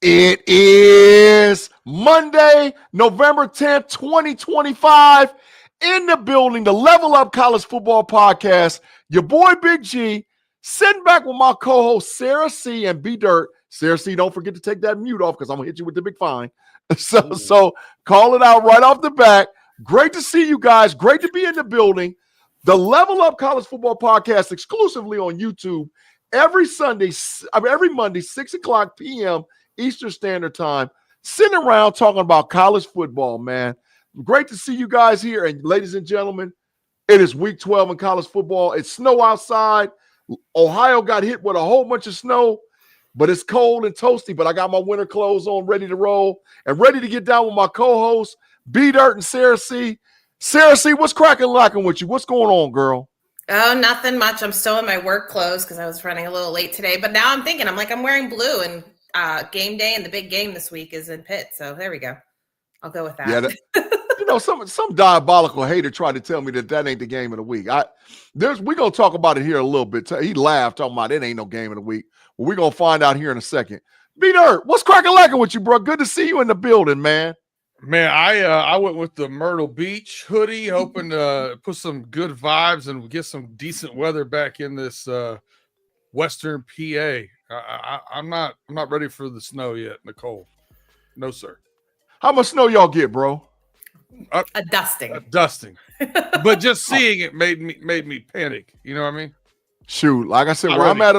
It is Monday, November 10th, 2025. In the building, the Level Up College Football Podcast. Your boy Big G, sitting back with my co-host Sarah C and B Dirt. Sarah C, don't forget to take that mute off because I'm gonna hit you with the big fine. So call it out right off the bat. Great to see you guys. Great to be in the building. The Level Up College Football Podcast exclusively on YouTube every Monday, 6 o'clock p.m. Eastern Standard Time, sitting around talking about college football, man. Great to see you guys here. And ladies and gentlemen, it is week 12 in college football. It's snow outside. Ohio got hit with a whole bunch of snow, but it's cold and toasty. But I got my winter clothes on, ready to roll, and ready to get down with my co-hosts, B Dirt and Sarah C. Sarah C, what's cracking lacking with you? What's going on, girl? Oh, nothing much. I'm still in my work clothes because I was running a little late today. But now I'm thinking, I'm wearing blue, and game day and the big game this week is in Pitt. So there we go. I'll go with that. Yeah, some diabolical hater tried to tell me that ain't the game of the week. We're going to talk about it here a little bit. He laughed talking about it ain't no game of the week. Well, we're going to find out here in a second. B-Dirt, what's cracking lacking with you, bro? Good to see you in the building, man. Man, I went with the Myrtle Beach hoodie, hoping to put some good vibes and get some decent weather back in this Western PA. I'm not ready for the snow yet, Nicole. No, sir. How much snow y'all get, bro? A dusting. A dusting. But just seeing it made me panic. You know what I mean? Shoot, like I said, when I'm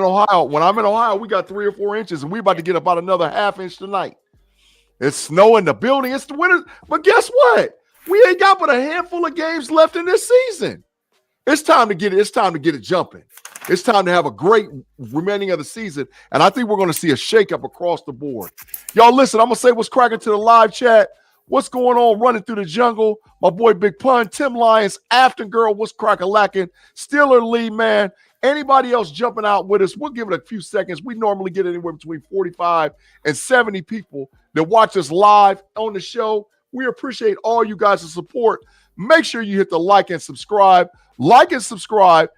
in Ohio, we got 3 or 4 inches, and we about to get about another half inch tonight. It's snow in the building. It's the winter. But guess what? We ain't got but a handful of games left in this season. It's time to get it. It's time to get it jumping. It's time to have a great remaining of the season. And I think we're going to see a shakeup across the board. Y'all listen, I'm going to say what's cracking to the live chat. What's going on running through the jungle? My boy Big Pun, Tim Lyons, Afton Girl, what's cracking lacking? Steeler Lee, man. Anybody else jumping out with us, we'll give it a few seconds. We normally get anywhere between 45 and 70 people that watch us live on the show. We appreciate all you guys' support. Make sure you hit the like and subscribe. Like and subscribe.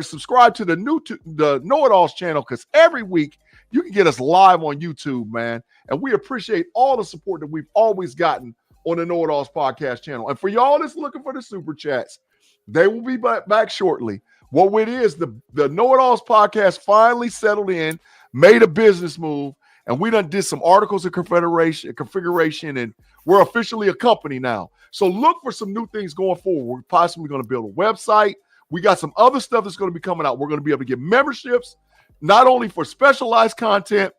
Subscribe to the Know It Alls channel, because every week you can get us live on YouTube, man. And we appreciate all the support that we've always gotten on the Know It Alls podcast channel. And for y'all that's looking for the super chats, they will be back shortly. What it is, the Know It Alls podcast finally settled in, made a business move, and we done did some articles of configuration, and we're officially a company now. So look for some new things going forward. We're possibly going to build a website. We got some other stuff that's going to be coming out. We're going to be able to get memberships, not only for specialized content.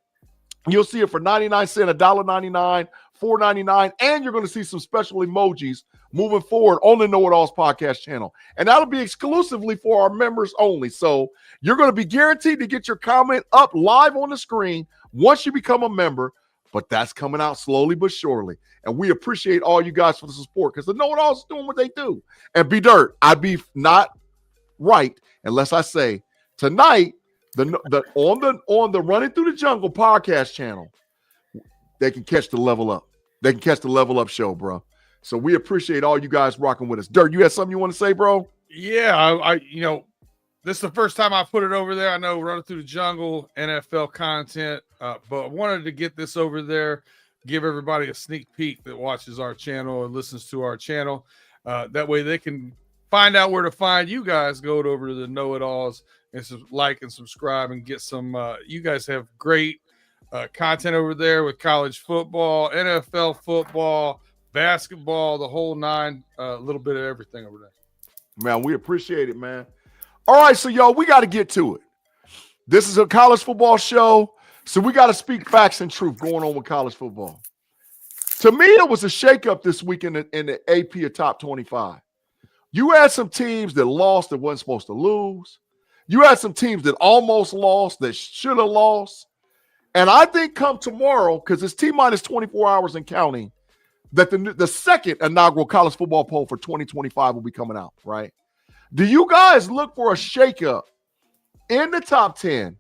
You'll see it for 99 cents, $1.99, $4.99, and you're going to see some special emojis moving forward on the Know It Alls podcast channel. And that'll be exclusively for our members only. So you're going to be guaranteed to get your comment up live on the screen once you become a member. But that's coming out slowly but surely. And we appreciate all you guys for the support, because the Know It Alls is doing what they do. And B Dirt, I'd be not right unless I say tonight, on the Running Through the Jungle podcast channel, they can catch the Level Up. They can catch the Level Up show, bro. So we appreciate all you guys rocking with us. Dirt, you had something you want to say, bro? Yeah, this is the first time I put it over there. I know Running Through the Jungle, NFL content, but I wanted to get this over there, give everybody a sneak peek that watches our channel and listens to our channel. That way they can find out where to find you guys. Go over to the Know It Alls and like and subscribe and get some. You guys have great content over there with college football, NFL football, basketball, the whole nine, a little bit of everything over there. Man, we appreciate it, man. All right, so y'all, we got to get to it. This is a college football show, so we got to speak facts and truth going on with college football. To me, it was a shakeup this week in the AP Top 25. You had some teams that lost that wasn't supposed to lose. You had some teams that almost lost that should have lost. And I think come tomorrow, because it's T-minus 24 hours and counting, that the second inaugural college football poll for 2025 will be coming out, right? Do you guys look for a shakeup in the top 10?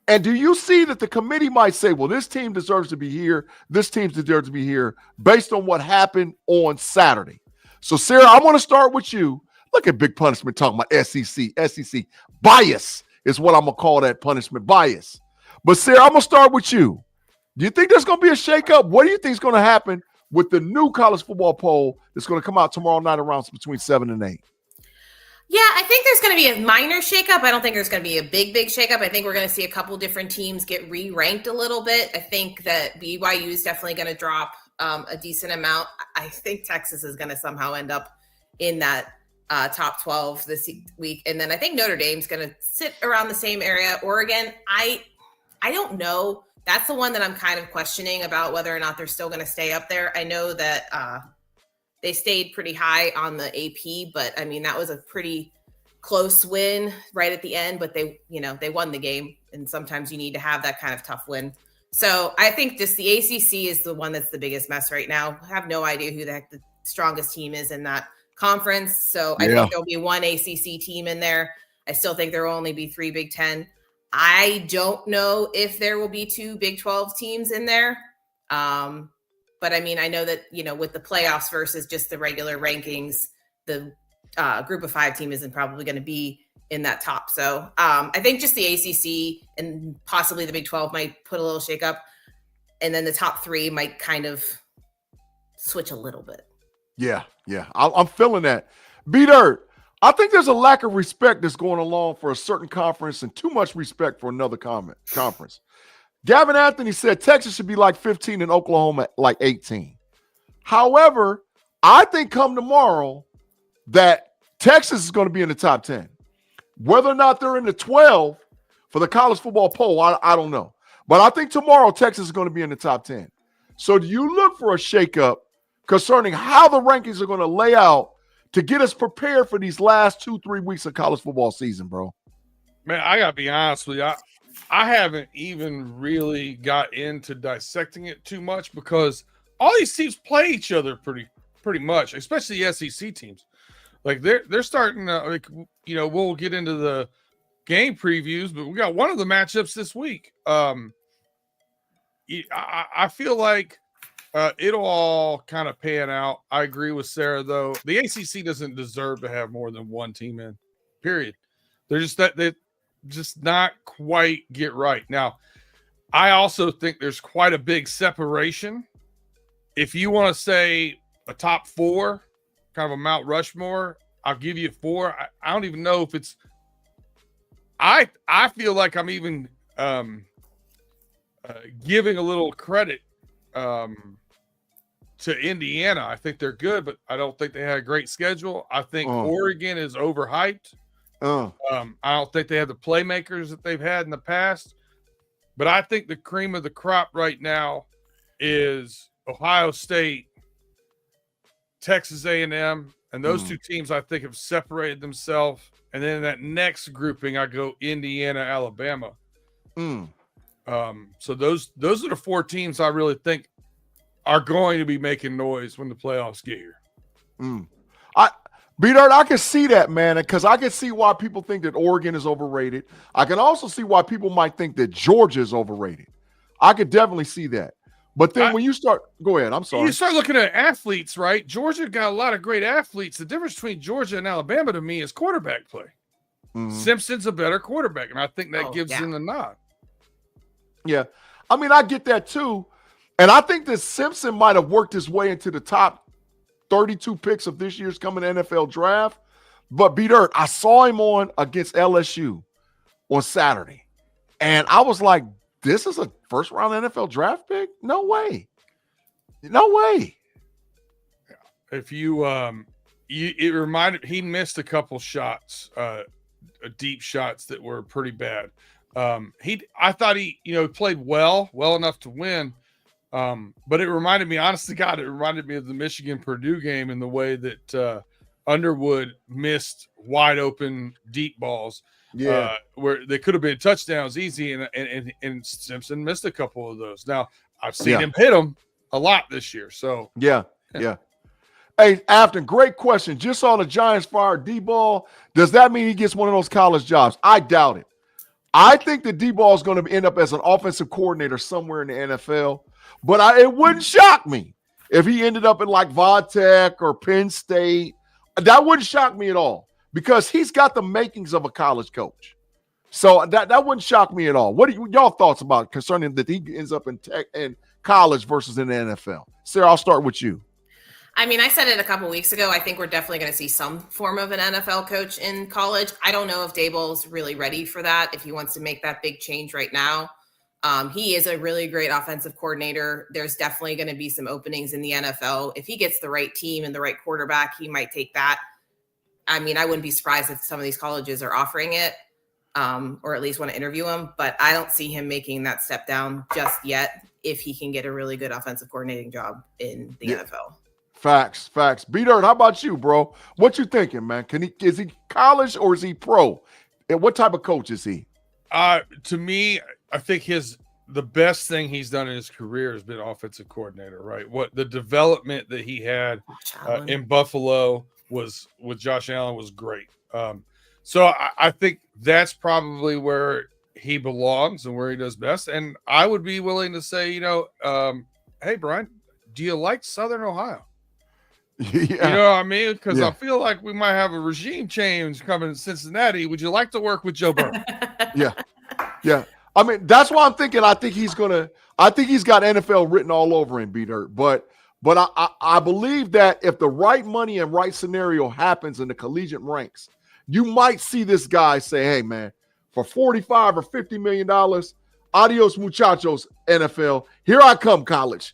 And do you see that the committee might say, well, this team deserves to be here, this team deserves to be here, based on what happened on Saturday? So, Sarah, I want to start with you. Look at Big Punishment talking about SEC bias is what I'm going to call that, punishment bias. But, Sarah, I'm going to start with you. Do you think there's going to be a shakeup? What do you think is going to happen with the new college football poll that's going to come out tomorrow night around between 7 and 8? Yeah, I think there's going to be a minor shakeup. I don't think there's going to be a big shakeup. I think we're going to see a couple different teams get re-ranked a little bit. I think that BYU is definitely going to drop a decent amount. I think Texas is going to somehow end up in that top 12 this week. And then I think Notre Dame's going to sit around the same area. Oregon, I don't know. That's the one that I'm kind of questioning about whether or not they're still going to stay up there. I know that they stayed pretty high on the AP, but I mean, that was a pretty close win right at the end, but they won the game. And sometimes you need to have that kind of tough win. So I think just the ACC is the one that's the biggest mess right now. I have no idea who the heck the strongest team is in that conference. So I think there'll be one ACC team in there. I still think there will only be 3 Big Ten. I don't know if there will be 2 Big 12 teams in there. But I mean, I know that, with the playoffs versus just the regular rankings, the group of 5 team isn't probably going to be in that top. So I think just the ACC and possibly the Big 12 might put a little shake up. And then the top 3 might kind of switch a little bit. Yeah. I'm feeling that. B-Dirt, I think there's a lack of respect that's going along for a certain conference and too much respect for another conference. Gavin Anthony said Texas should be like 15 and Oklahoma like 18. However, I think come tomorrow that Texas is going to be in the top 10. Whether or not they're in the 12 for the college football poll, I don't know. But I think tomorrow Texas is going to be in the top 10. So do you look for a shakeup concerning how the rankings are going to lay out to get us prepared for these last 2-3 weeks of college football season, bro? Man, I got to be honest with you. I haven't even really got into dissecting it too much because all these teams play each other pretty much, especially the SEC teams. Like they're starting to, we'll get into the game previews, but we got one of the matchups this week. I feel like it'll all kind of pan out. I agree with Sarah, though. The ACC doesn't deserve to have more than one team in, period. They're just not quite get right. Now, I also think there's quite a big separation. If you want to say a top 4, kind of a Mount Rushmore, I'll give you 4. I don't even know if it's I feel like I'm even giving a little credit to Indiana. I think they're good, but I don't think they had a great schedule. I think Oregon is overhyped. I don't think they have the playmakers that they've had in the past. But I think the cream of the crop right now is Ohio State, Texas A&M, and those 2 teams I think have separated themselves. And then in that next grouping, I go Indiana, Alabama. So those are the 4 teams I really think are going to be making noise when the playoffs get here. B-Dirt, I can see that, man, because I can see why people think that Oregon is overrated. I can also see why people might think that Georgia is overrated. I could definitely see that. But then when you start – go ahead. I'm sorry. You start looking at athletes, right? Georgia got a lot of great athletes. The difference between Georgia and Alabama to me is quarterback play. Simpson's a better quarterback, and I think that gives him the nod. Yeah. I mean, I get that too. And I think that Simpson might have worked his way into the top 32 picks of this year's coming NFL draft. But B-Dirt, I saw him on against LSU on Saturday. And I was like, this is a first-round NFL draft pick? No way. No way. If you it reminded, he missed a couple shots, deep shots that were pretty bad. I thought he played well enough to win. But it reminded me, honest to God, it reminded me of the Michigan-Purdue game in the way that Underwood missed wide open deep balls. Where they could have been touchdowns easy, and Simpson missed a couple of those. Now, I've seen him hit them a lot this year. So yeah. Hey, Afton, great question. Just saw the Giants fire D-Ball. Does that mean he gets one of those college jobs? I doubt it. I think that D-Ball is going to end up as an offensive coordinator somewhere in the NFL. But it wouldn't shock me if he ended up in like Vodtech or Penn State. That wouldn't shock me at all because he's got the makings of a college coach. So that wouldn't shock me at all. What are y'all thoughts about concerning that he ends up in college versus in the NFL? Sarah, I'll start with you. I mean, I said it a couple weeks ago. I think we're definitely going to see some form of an NFL coach in college. I don't know if Daboll's really ready for that, if he wants to make that big change right now. He is a really great offensive coordinator. There's definitely going to be some openings in the NFL. If he gets the right team and the right quarterback, he might take that. I mean, I wouldn't be surprised if some of these colleges are offering it, or at least want to interview him. But I don't see him making that step down just yet if he can get a really good offensive coordinating job in the NFL. Facts. B-Dirt, how about you, bro? What you thinking, man? Is he college or is he pro? And what type of coach is he? To me, I think the best thing he's done in his career has been offensive coordinator, right? What the development that he had in Buffalo was with Josh Allen was great. So I think that's probably where he belongs and where he does best. And I would be willing to say, hey, Brian, do you like Southern Ohio? Yeah. You know what I mean? Because I feel like we might have a regime change coming in Cincinnati. Would you like to work with Joe Burrow? Yeah. I mean, that's why I'm thinking. I think he's got NFL written all over him, B-Dirt. But I believe that if the right money and right scenario happens in the collegiate ranks, you might see this guy say, "Hey, man, for $45 or $50 million, adios muchachos, NFL. Here I come, college."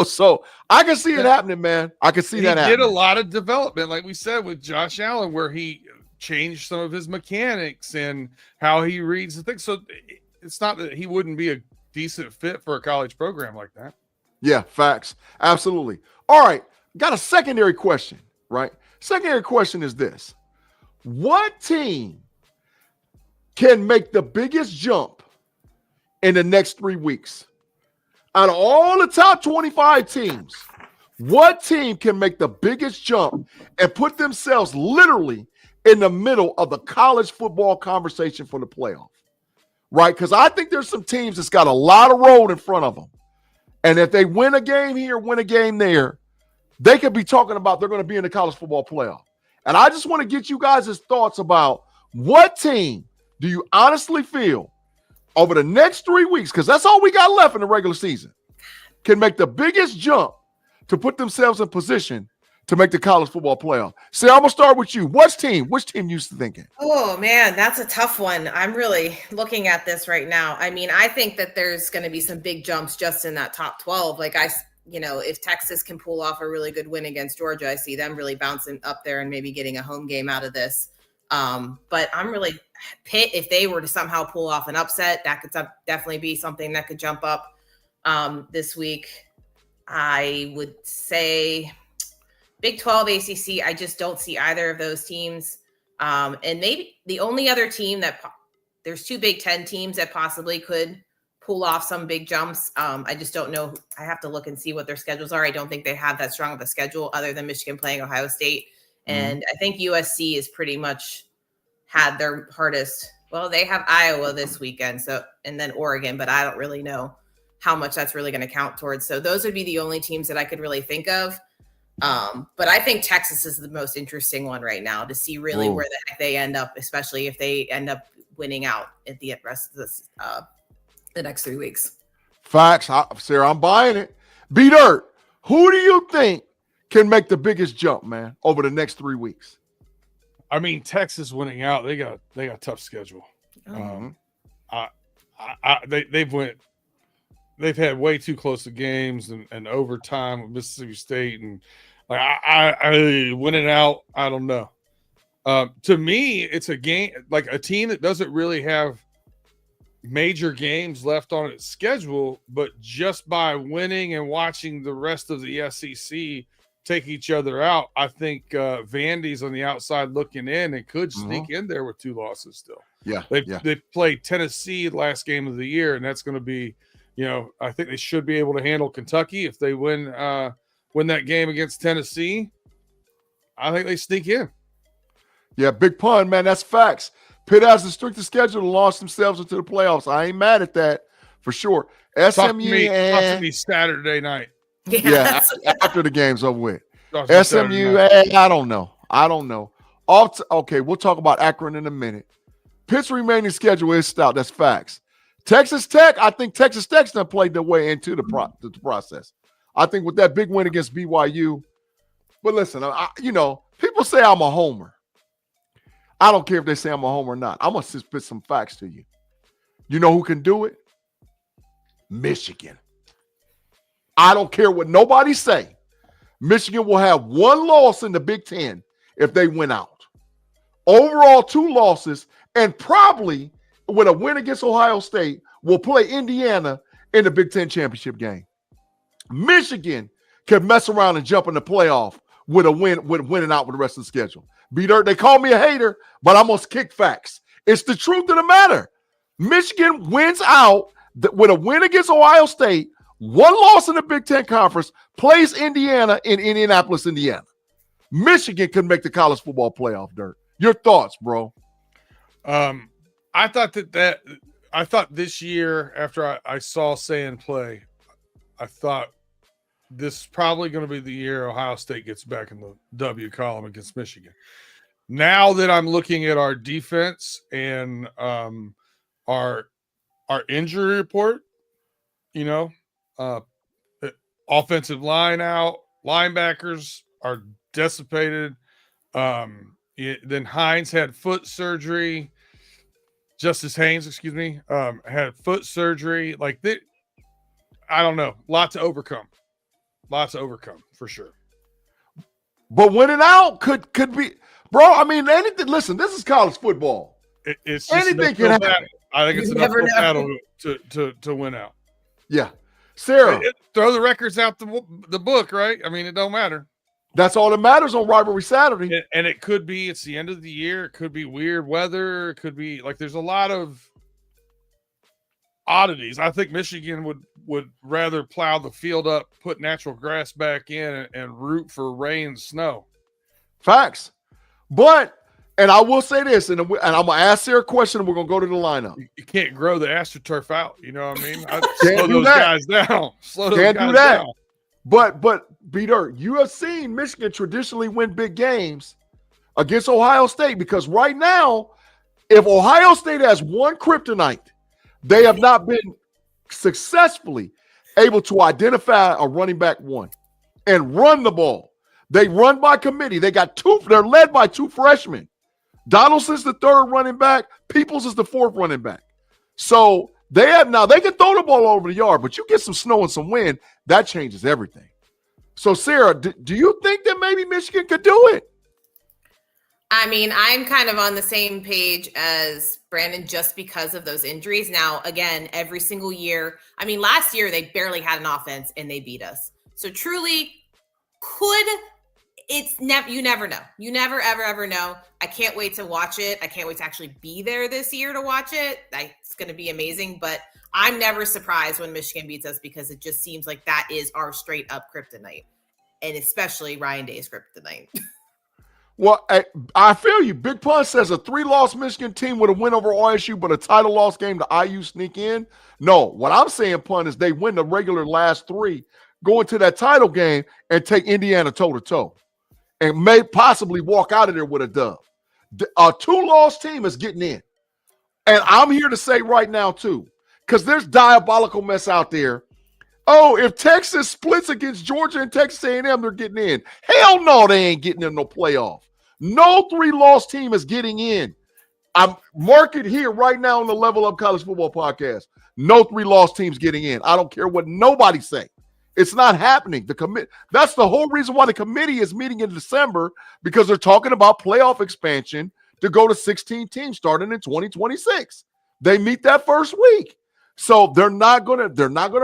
So I can see it happening, man. I can see that happening. He did a lot of development, like we said, with Josh Allen, where he changed some of his mechanics and how he reads the thing. So it's not that he wouldn't be a decent fit for a college program like that. Yeah, facts. Absolutely. All right. Got a secondary question, right? Secondary question is this. What team can make the biggest jump in the next 3 weeks? Out of all the top 25 teams, what team can make the biggest jump and put themselves literally in the middle of the college football conversation for the playoff? Right? Because I think there's some teams that's got a lot of road in front of them. And if they win a game here, win a game there, they could be talking about they're going to be in the college football playoff. And I just want to get you guys' thoughts about what team do you honestly feel over the next 3 weeks, because that's all we got left in the regular season, can make the biggest jump to put themselves in position to make the college football playoff. Sarah, I'm going to start with you. Which team you thinking? Oh, man, that's a tough one. I'm really looking at this right now. I mean, I think that there's going to be some big jumps just in that top 12. Like if Texas can pull off a really good win against Georgia, I see them really bouncing up there and maybe getting a home game out of this. But I'm really Pitt, if they were to somehow pull off an upset, that could definitely be something that could jump up this week. I would say Big 12, ACC, I just don't see either of those teams. And maybe the only other team there's 2 Big 10 teams that possibly could pull off some big jumps. I just don't know. I have to look and see what their schedules are. I don't think they have that strong of a schedule other than Michigan playing Ohio State. And I think USC is pretty much had their hardest. Well, they have Iowa this weekend, and then Oregon, but I don't really know how much that's really going to count towards. So those would be the only teams that I could really think of. But I think Texas is the most interesting one right now to see really where the heck they end up, especially if they end up winning out at the rest of this the next 3 weeks. Facts, Sarah. I'm buying it. B-Dirt, who do you think can make the biggest jump, man, over the next 3 weeks? I mean, Texas winning out, they got a tough schedule. They've had way too close to games and overtime with Mississippi State, and like I winning out, I don't know. To me, it's a game like a team that doesn't really have major games left on its schedule, but just by winning and watching the rest of the SEC take each other out, I think Vandy's on the outside looking in and could sneak in there with 2 losses still. They played Tennessee last game of the year, and that's going to be, I think they should be able to handle Kentucky if they win that game against Tennessee. I think they sneak in. Yeah, big pun, man. That's facts. Pitt has the strictest schedule to launch themselves into the playoffs. I ain't mad at that for sure. SMU Talk to me Saturday night. Yeah, after the game's over with. SMU, I don't know. Okay, we'll talk about Akron in a minute. Pitt's remaining schedule is stout. That's facts. Texas Tech, I think Texas Tech's done played their way into the process. I think with that big win against BYU. But listen, people say I'm a homer. I don't care if they say I'm a homer or not. I'm going to spit some facts to you. You know who can do it? Michigan. I don't care what nobody say. Michigan will have one loss in the Big Ten if they win out. Overall, 2 losses, and probably with a win against Ohio State, will play Indiana in the Big Ten championship game. Michigan can mess around and jump in the playoff with a win, with winning out with the rest of the schedule. B-Dirt, they call me a hater, but I'm going to kick facts. It's the truth of the matter. Michigan wins out with a win against Ohio State, 1 loss in the Big Ten Conference, plays Indiana in Indianapolis, Indiana. Michigan can make the college football playoff, Dirt. Your thoughts, bro? I thought this year, after I saw Sand play, I thought this is probably going to be the year Ohio State gets back in the W column against Michigan. Now that I'm looking at our defense and our injury report, offensive line out, linebackers are dissipated. Then Hines had foot surgery. Justice Haynes, had foot surgery. I don't know. Lot to overcome for sure. But winning out could be, bro. I mean, anything. Listen, this is college football. It's just anything can happen. I think it's an uphill battle to win out. Yeah, Sarah, throw the records out the book, right? I mean, it don't matter. That's all that matters on Rivalry Saturday. And it could be it's the end of the year. It could be weird weather. It could be there's a lot of oddities. I think Michigan would rather plow the field up, put natural grass back in, and root for rain and snow. Facts. But, and I will say this, and I'm going to ask Sarah a question, and we're going to go to the lineup. You can't grow the AstroTurf out. You know what I mean? Slow those guys down. Can't do that. Down. But B-Dirt, you have seen Michigan traditionally win big games against Ohio State because right now, if Ohio State has one kryptonite, they have not been successfully able to identify a running back one and run the ball. They run by committee. They got 2. They're led by 2 freshmen. Donaldson's the 3rd running back. Peoples is the 4th running back. So they can throw the ball over the yard, but you get some snow and some wind, that changes everything. So Sarah, do you think that maybe Michigan could do it? I mean, I'm kind of on the same page as Brandon just because of those injuries. Now, again, every single year, I mean, last year they barely had an offense and they beat us. So truly, you never know. You never, ever know. I can't wait to watch it. I can't wait to actually be there this year to watch it. It's going to be amazing, but I'm never surprised when Michigan beats us because it just seems like that is our straight up kryptonite, and especially Ryan Day's kryptonite. Well, I feel you. Big Pun says a 3-loss Michigan team with a win over OSU, but a title loss game to IU sneak in. No, what I'm saying, Pun, is they win the regular last 3, go into that title game and take Indiana toe-to-toe and may possibly walk out of there with a dub. A 2-loss team is getting in. And I'm here to say right now, too, because there's diabolical mess out there. Oh, if Texas splits against Georgia and Texas A&M, they're getting in. Hell no, they ain't getting in no playoff. No 3-loss team is getting in. I'm mark it here right now on the Level Up College Football Podcast. No 3-loss teams getting in. I don't care what nobody say. It's not happening. That's the whole reason why the committee is meeting in December, because they're talking about playoff expansion to go to 16 teams starting in 2026. They meet that first week. So they're not gonna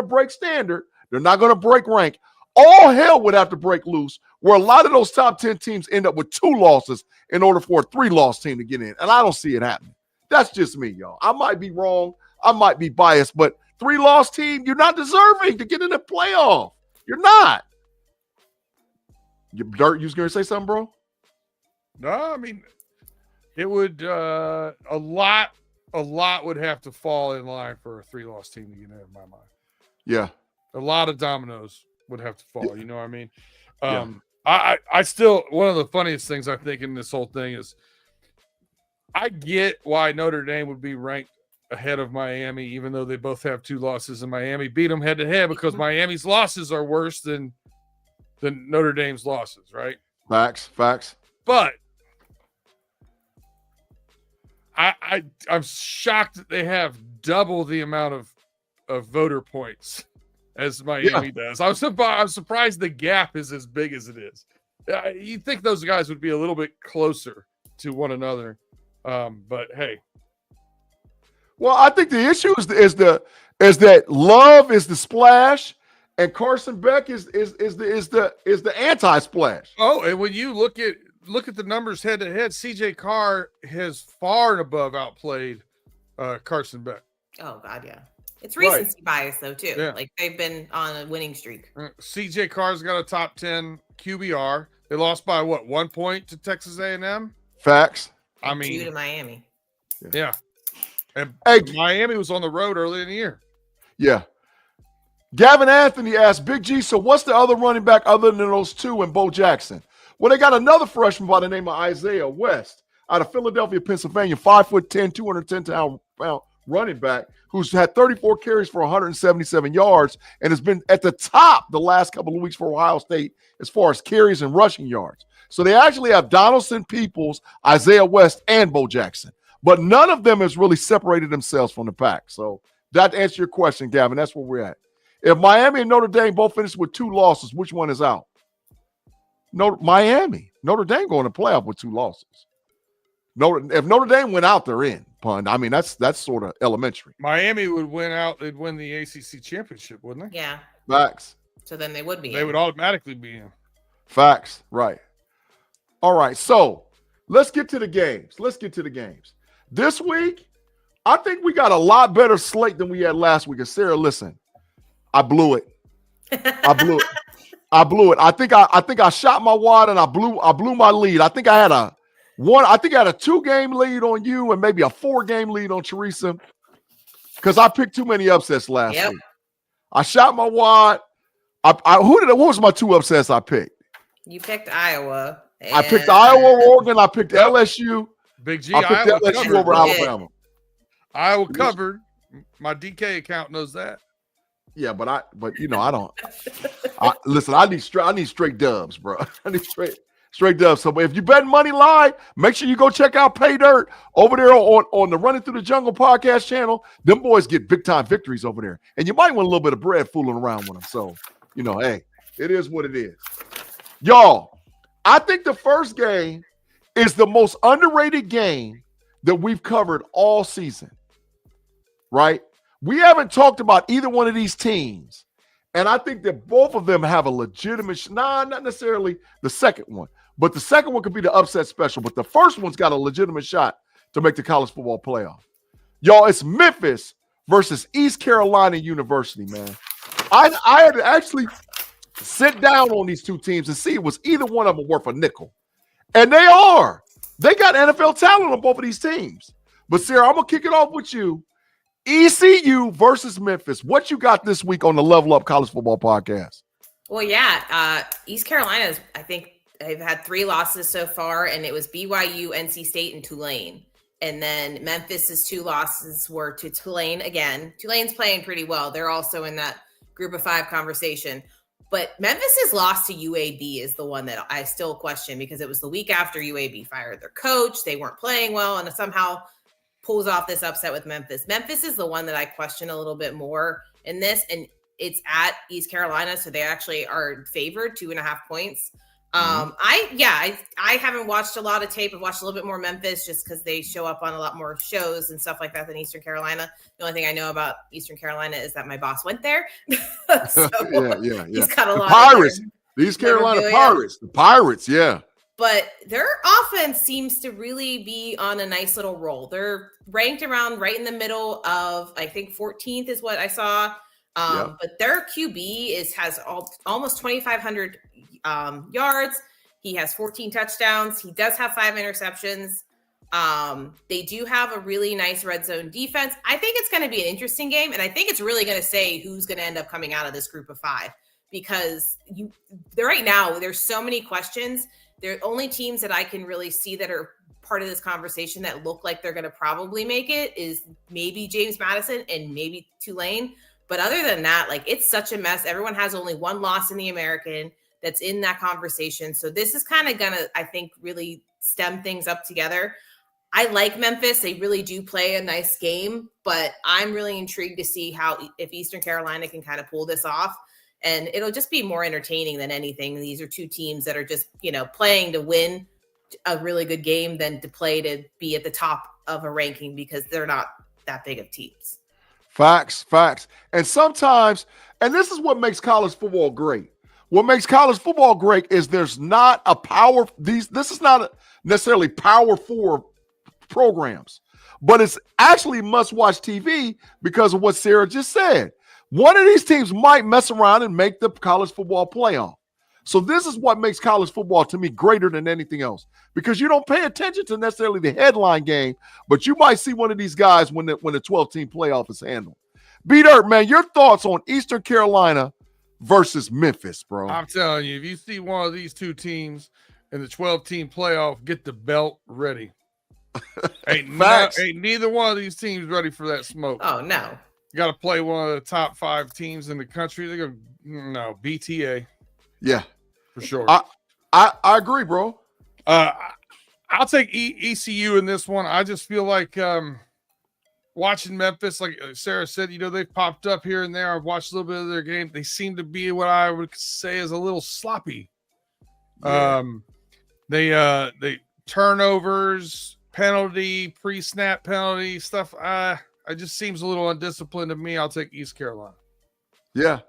break standard. They're not gonna break rank. All hell would have to break loose, where a lot of those top 10 teams end up with 2 losses in order for a 3-loss team to get in. And I don't see it happening. That's just me, y'all. I might be wrong. I might be biased, but 3-loss team, you're not deserving to get in the playoff. You're not. Dirt, you was gonna say something, bro? No, I mean, it would a lot would have to fall in line for a 3-loss team to get in my mind. Yeah. A lot of dominoes would have to fall. Yeah. You know what I mean? I still, one of the funniest things I think in this whole thing is I get why Notre Dame would be ranked ahead of Miami, even though they both have 2 losses, and Miami beat them head to head because Miami's losses are worse than Notre Dame's losses, right? Facts. But I'm shocked that they have double the amount of voter points as Miami does. I'm surprised the gap is as big as it is. You'd think those guys would be a little bit closer to one another, but hey. Well, I think the issue is that Love is the splash, and Carson Beck is the anti-splash. Oh, and when you look at the numbers head to head, CJ Carr has far and above outplayed Carson Beck. Oh God, yeah. It's recency bias though too. Yeah. Like they've been on a winning streak. CJ Carr's got a top 10 QBR. They lost by what, 1 point to Texas A&M? Facts. I mean, 2 to Miami. Yeah. And Miami was on the road early in the year. Yeah. Gavin Anthony asked, Big G, so what's the other running back other than those 2 and Bo Jackson? Well, they got another freshman by the name of Isaiah West out of Philadelphia, Pennsylvania, 5'10", 210-pound running back who's had 34 carries for 177 yards and has been at the top the last couple of weeks for Ohio State as far as carries and rushing yards. So they actually have Donaldson, Peoples, Isaiah West, and Bo Jackson. But none of them has really separated themselves from the pack. So that answers your question, Gavin. That's where we're at. If Miami and Notre Dame both finish with 2 losses, which one is out? Miami. Notre Dame going to playoff with 2 losses. If Notre Dame went out, they're in. Pun. I mean, that's sort of elementary. Miami would win out. They'd win the ACC championship, wouldn't they? Yeah. Facts. So then they would be. They would automatically be in. Facts. Right. All right. So let's get to the games. This week, I think we got a lot better slate than we had last week. And Sarah, listen, I blew it. I blew it. I think I shot my wad and I blew my lead. I think I had a 2-game lead on you and maybe a 4-game lead on Teresa because I picked too many upsets last week. I shot my wad. What was my 2 upsets I picked? You picked Iowa. I picked Iowa or Oregon. I picked LSU. Big G, I picked LSU covered. Over Alabama. Iowa covered. My DK account knows that. Yeah, but I don't. Listen, I need straight dubs, bro. I need straight dubs. So if you bet money line, make sure you go check out Pay Dirt over there on the Running Through the Jungle podcast channel. Them boys get big time victories over there, and you might want a little bit of bread fooling around with them. So hey, it is what it is, y'all. I think the first game is the most underrated game that we've covered all season. Right? We haven't talked about either one of these teams. And I think that both of them have a legitimate, not necessarily the second one, but the second one could be the upset special. But the first one's got a legitimate shot to make the college football playoff. Y'all, it's Memphis versus East Carolina University, man. I had to actually sit down on these 2 teams and see was either one of them worth a nickel. And they are. They got NFL talent on both of these teams. But Sarah, I'm going to kick it off with you. ECU versus Memphis. What you got this week on the Level Up College Football Podcast? Well, yeah. East Carolina, I think they've had 3 losses so far, and it was BYU, NC State, and Tulane. And then Memphis's 2 losses were to Tulane again. Tulane's playing pretty well. They're also in that group of 5 conversation. But Memphis's loss to UAB is the one that I still question because it was the week after UAB fired their coach. They weren't playing well, and somehow pulls off this upset with Memphis. Memphis is the one that I question a little bit more in this, and it's at East Carolina, so they actually are favored 2.5 points. I haven't watched a lot of tape. I've watched a little bit more Memphis just because they show up on a lot more shows and stuff like that than Eastern Carolina. The only thing I know about Eastern Carolina is that my boss went there. So yeah. He's got a lot Pirates. These Carolina Pirates. The Pirates, yeah. But their offense seems to really be on a nice little roll. They're ranked around right in the middle of, I think 14th is what I saw. But their QB has almost 2,500 yards. He has 14 touchdowns. He does have 5 interceptions. They do have a really nice red zone defense. I think it's going to be an interesting game, and I think it's really going to say who's going to end up coming out of this group of 5 because right now there's so many questions. They're only teams that I can really see that are part of this conversation that look like they're going to probably make it is maybe James Madison and maybe Tulane. But other than that, like, it's such a mess. Everyone has only one loss in the American that's in that conversation. So this is kind of going to, I think, really stem things up together. I like Memphis. They really do play a nice game, but I'm really intrigued to see if Eastern Carolina can kind of pull this off. And it'll just be more entertaining than anything. These are two teams that are just, playing to win a really good game than to play to be at the top of a ranking, because they're not that big of teams. Facts. And sometimes, and this is what makes college football great. What makes college football great is there's not a power. This is not necessarily power four programs, but it's actually must-watch TV because of what Sarah just said. One of these teams might mess around and make the college football playoff. So this is what makes college football, to me, greater than anything else, because you don't pay attention to necessarily the headline game, but you might see one of these guys when the 12-team playoff is handled. B-Dirt, man, your thoughts on Eastern Carolina versus Memphis, bro? I'm telling you, if you see one of these two teams in the 12-team playoff, get the belt ready. ain't neither one of these teams ready for that smoke. Oh, no. You got to play one of the top 5 teams in the country. They're going to BTA. Yeah. For sure. I agree, bro. I'll take ECU in this one. I just feel like watching Memphis, like Sarah said, they've popped up here and there. I've watched a little bit of their game. They seem to be what I would say is a little sloppy. Yeah. They turnovers, penalty, pre-snap penalty stuff. It just seems a little undisciplined to me. I'll take East Carolina. Yeah.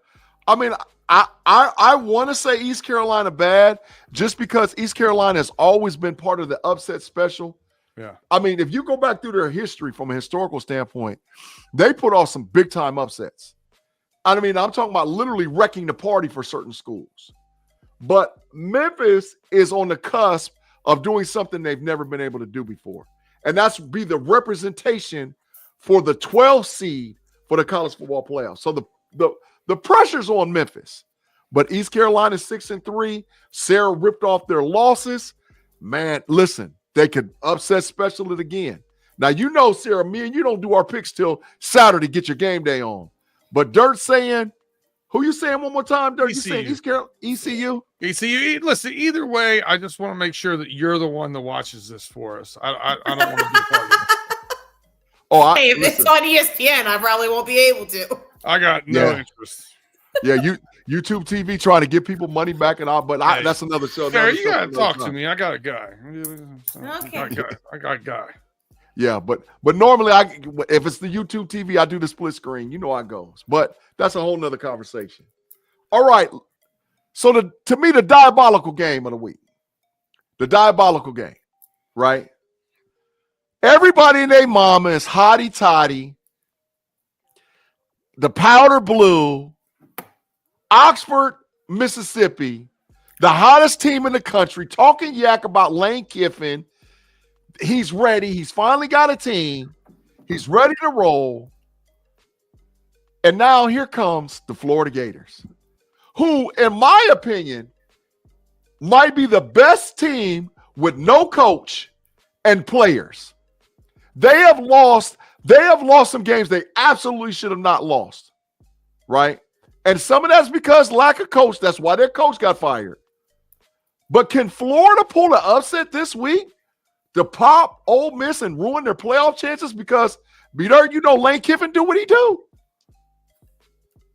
I mean, I want to say East Carolina bad just because East Carolina has always been part of the upset special. Yeah. I mean, if you go back through their history from a historical standpoint, they put off some big-time upsets. I mean, I'm talking about literally wrecking the party for certain schools. But Memphis is on the cusp of doing something they've never been able to do before. And that's be the representation for the 12th seed for the college football playoffs. So the pressure's on Memphis. But East Carolina 6-3. Sarah ripped off their losses. Man, listen, they could upset special it again. Now, Sarah, me and you don't do our picks till Saturday, get your game day on. But Dirt saying, who you saying one more time, Dirt? ECU. You saying East Carolina? ECU? ECU. Listen, either way, I just want to make sure that you're the one that watches this for us. I don't want to be part of it. Hey, if it's on ESPN, I probably won't be able to. I got no interest. Yeah, YouTube TV trying to give people money back and all, but that's another show. Sarah, you gotta talk to me. I got a guy. Okay. I got a guy. Yeah, but normally if it's the YouTube TV, I do the split screen. You know how it goes. But that's a whole nother conversation. All right. So to me, the diabolical game of the week. The diabolical game, right? Everybody and their mama is hotty-toddy. The powder blue, Oxford, Mississippi, the hottest team in the country, talking yak about Lane Kiffin. He's ready. He's finally got a team. He's ready to roll. And now here comes the Florida Gators, who, in my opinion, might be the best team with no coach and players. They have lost some games they absolutely should have not lost, right? And some of that's because lack of coach. That's why their coach got fired. But can Florida pull an upset this week to pop Ole Miss and ruin their playoff chances? Because, Lane Kiffin do what he do.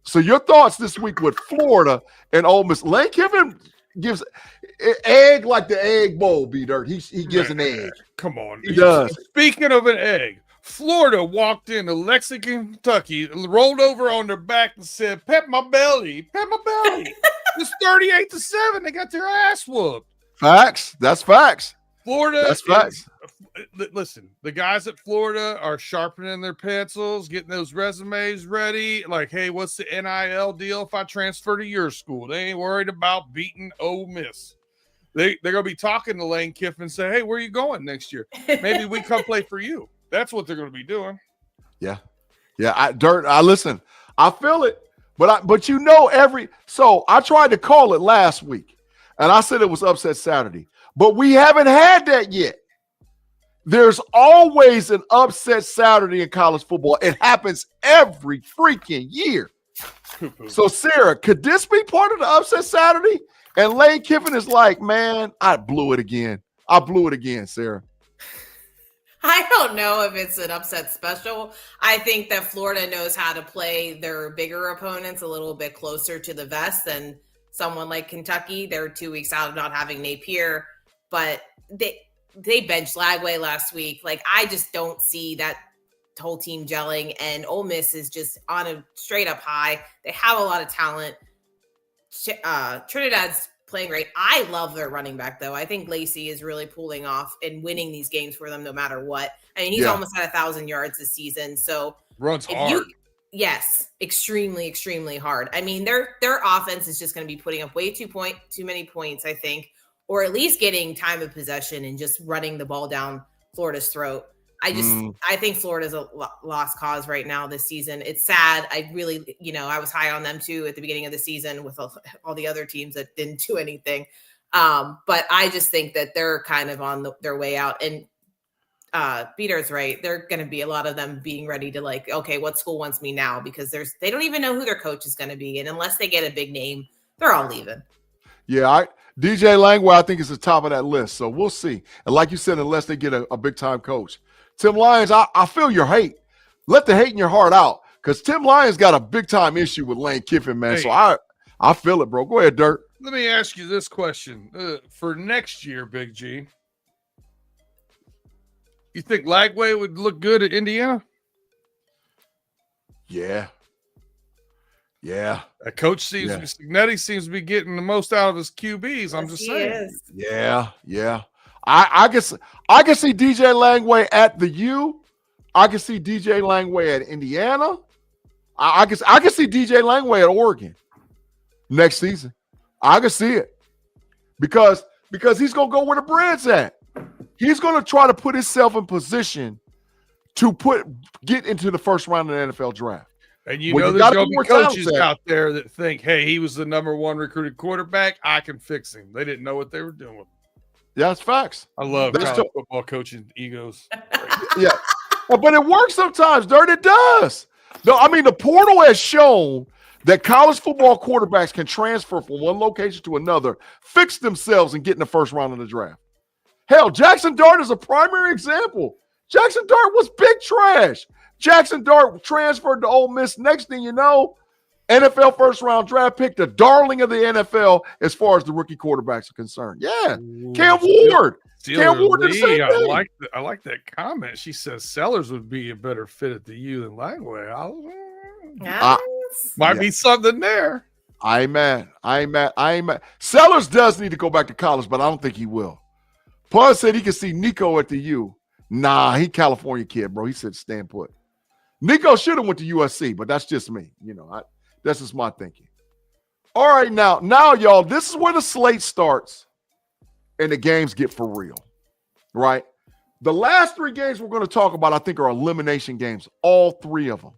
So your thoughts this week with Florida and Ole Miss. Lane Kiffin gives egg like the Egg Bowl, B-Dirt. He gives an egg. Come on. He does. Speaking of an egg, Florida walked into Lexington, Kentucky, rolled over on their back and said, "Pet my belly, pet my belly." It's 38-7. They got their ass whooped. Facts. That's facts. Florida. That's facts. Listen, the guys at Florida are sharpening their pencils, getting those resumes ready. Like, hey, what's the NIL deal if I transfer to your school? They ain't worried about beating Ole Miss. They're going to be talking to Lane Kiffin and say, hey, where are you going next year? Maybe we come play for you. That's what they're going to be doing. Yeah. Yeah. I listen. I feel it. But so I tried to call it last week, and I said it was upset Saturday. But we haven't had that yet. There's always an upset Saturday in college football. It happens every freaking year. So, Sarah, could this be part of the upset Saturday? And Lane Kiffin is like, man, I blew it again. Sarah. I don't know if it's an upset special. I think that Florida knows how to play their bigger opponents a little bit closer to the vest than someone like Kentucky. They're 2 weeks out of not having Napier, but they benched Lagway last week. Like, I just don't see that whole team gelling, and Ole Miss is just on a straight up high. They have a lot of talent. Trinidad's playing great. I love their running back, though. I think Lacey is really pulling off and winning these games for them no matter what. I mean, he's almost at 1,000 yards this season. So runs hard. Yes, extremely, extremely hard. I mean, their offense is just going to be putting up way too many points, I think, or at least getting time of possession and just running the ball down Florida's throat. I think Florida's a lost cause right now this season. It's sad. I really, I was high on them too at the beginning of the season with all the other teams that didn't do anything. But I just think that they're kind of on their way out. And Peter's right. They're going to be a lot of them being ready to like, okay, what school wants me now? Because they don't even know who their coach is going to be. And unless they get a big name, they're all leaving. Yeah, DJ Langway, I think, is the top of that list. So we'll see. And like you said, unless they get a big-time coach. Tim Lyons, I feel your hate. Let the hate in your heart out, because Tim Lyons got a big-time issue with Lane Kiffin, man. Hey, so I feel it, bro. Go ahead, Dirt. Let me ask you this question. For next year, Big G, you think Lagway would look good at Indiana? Yeah. Coach Signetti seems to be getting the most out of his QBs. I'm just saying. Yeah. I can see DJ Langway at the U. I can see DJ Langway at Indiana. I can see DJ Langway at Oregon next season. I can see it because he's gonna go where the bread's at. He's gonna try to put himself in position to get into the first round of the NFL draft. And there's going to be coaches out there that think, hey, he was the number one recruited quarterback. I can fix him. They didn't know what they were doing. Yeah, that's facts. I love college football coaching egos. Yeah. But it works sometimes, Dirt. It does. No, I mean, the portal has shown that college football quarterbacks can transfer from one location to another, fix themselves, and get in the first round of the draft. Hell, Jackson Dart is a primary example. Jackson Dart was big trash. Jackson Dart transferred to Ole Miss. Next thing you know, NFL first-round draft pick, the darling of the NFL as far as the rookie quarterbacks are concerned. Yeah, Cam Ward. Cam Ward did the same thing. I like that comment. She says Sellers would be a better fit at the U than Langway. Might be something there. I ain't mad. Sellers does need to go back to college, but I don't think he will. Paul said he could see Nico at the U. Nah, he California kid, bro. He said stand put. Nico should have went to USC, but that's just me. That's just my thinking. All right, now, y'all, this is where the slate starts and the games get for real, right? The last three games we're going to talk about, I think, are elimination games, all three of them.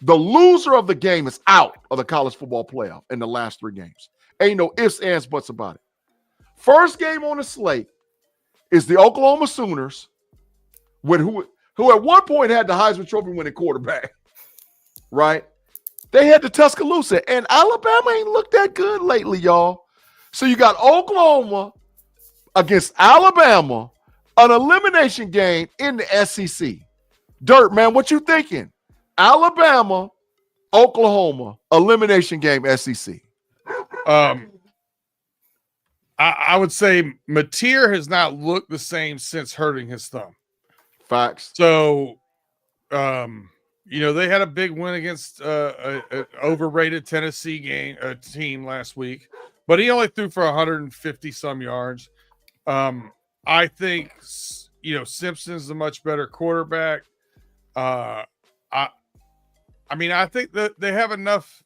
The loser of the game is out of the college football playoff in the last three games. Ain't no ifs, ands, buts about it. First game on the slate is the Oklahoma Sooners, who at one point had the Heisman Trophy winning quarterback, right? They had the Tuscaloosa, and Alabama ain't looked that good lately, y'all. So you got Oklahoma against Alabama, an elimination game in the SEC. Dirt, man, what you thinking? Alabama, Oklahoma, elimination game, SEC. I would say Mateer has not looked the same since hurting his thumb. Facts. So, they had a big win against an overrated Tennessee team last week, but he only threw for 150 some yards. I think, Simpson's a much better quarterback. I think that they have enough.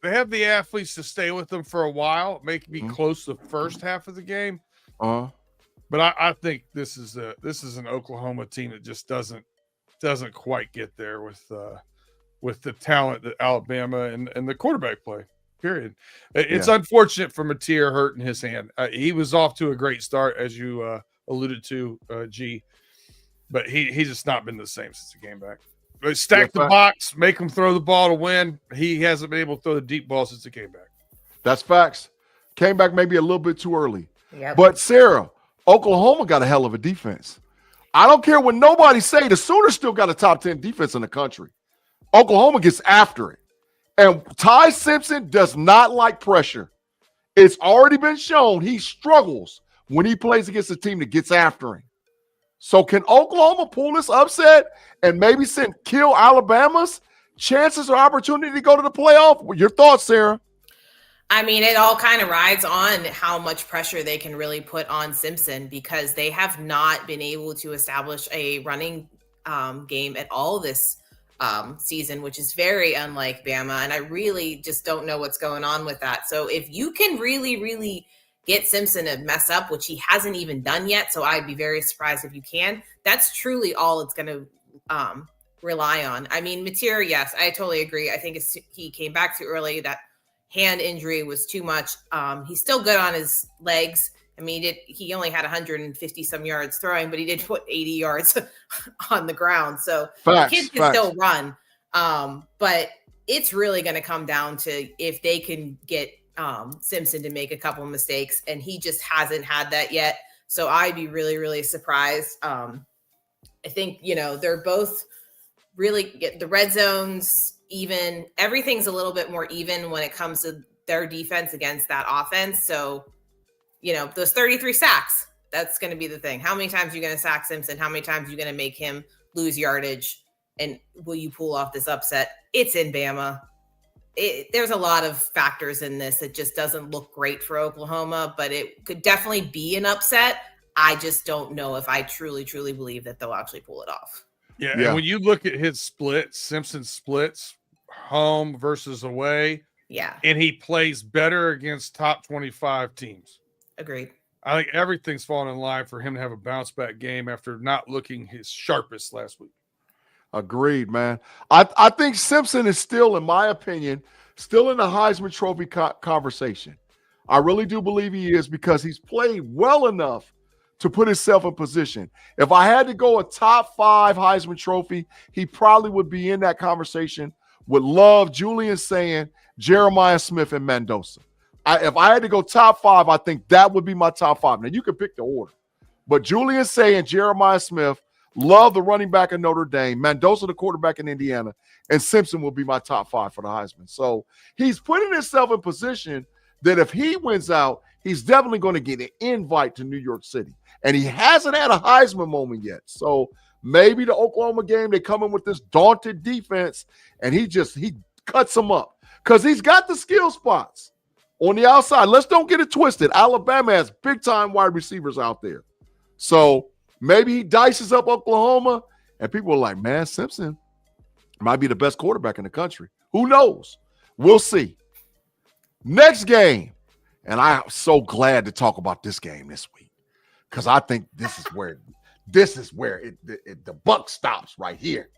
They have the athletes to stay with them for a while, make me close the first half of the game. But I think this is an Oklahoma team that just doesn't quite get there with the talent that Alabama and the quarterback play. Period. It's unfortunate for Mateer hurting his hand. He was off to a great start, as you alluded to, G. but he's just not been the same since he came back. But stack the fact. box, make him throw the ball to win. He hasn't been able to throw the deep ball since he came back. That's facts. Came back maybe a little bit too early. Yep. But Sarah, Oklahoma got a hell of a defense. I don't care what nobody say. The Sooners still got a top 10 defense in the country. Oklahoma gets after it. And Ty Simpson does not like pressure. It's already been shown he struggles when he plays against a team that gets after him. So can Oklahoma pull this upset and maybe kill Alabama's chances or opportunity to go to the playoff? Your thoughts, Sarah? I mean, it all kind of rides on how much pressure they can really put on Simpson, because they have not been able to establish a running game at all this season, which is very unlike Bama. And I really just don't know what's going on with that. So if you can really, really get Simpson to mess up, which he hasn't even done yet, so I'd be very surprised if you can, that's truly all it's going to rely on. I mean, Mateer, yes, I totally agree. I think he came back too early. That hand injury was too much. He's still good on his legs. I mean, he only had 150 some yards throwing, but he did put 80 yards on the ground. So the kid can still run. But it's really going to come down to if they can get Simpson to make a couple of mistakes, and he just hasn't had that yet. So I'd be really, really surprised. I think, they're both really get the red zones even. Everything's a little bit more even when it comes to their defense against that offense. So, those 33 sacks, that's going to be the thing. How many times are you going to sack Simpson? How many times are you going to make him lose yardage? And will you pull off this upset? It's in Bama. There's a lot of factors in this. It just doesn't look great for Oklahoma, but it could definitely be an upset. I just don't know if I truly, truly believe that they'll actually pull it off. Yeah. And when you look at his splits, Simpson splits home versus away. Yeah. And he plays better against top 25 teams. Agreed. I think everything's fallen in line for him to have a bounce back game after not looking his sharpest last week. Agreed, man. I think Simpson is still, in my opinion, still in the Heisman Trophy conversation. I really do believe he is, because he's played well enough to put himself in position. If I had to go a top 5 Heisman Trophy, he probably would be in that conversation with Love, Julian Sayin, Jeremiah Smith, and Mendoza. If I had to go top 5, I think that would be my top 5. Now, you can pick the order, but Julian Sayin, Jeremiah Smith, Love, the running back of Notre Dame, Mendoza, the quarterback in Indiana, and Simpson will be my top 5 for the Heisman. So he's putting himself in position that if he wins out, he's definitely going to get an invite to New York City. And he hasn't had a Heisman moment yet. So maybe the Oklahoma game, they come in with this daunted defense, and he cuts them up, because he's got the skill spots on the outside. Let's don't get it twisted. Alabama has big-time wide receivers out there. So maybe he dices up Oklahoma, and people are like, man, Simpson might be the best quarterback in the country. Who knows? We'll see. Next game, and I'm so glad to talk about this game this week, because I think this is where the buck stops right here.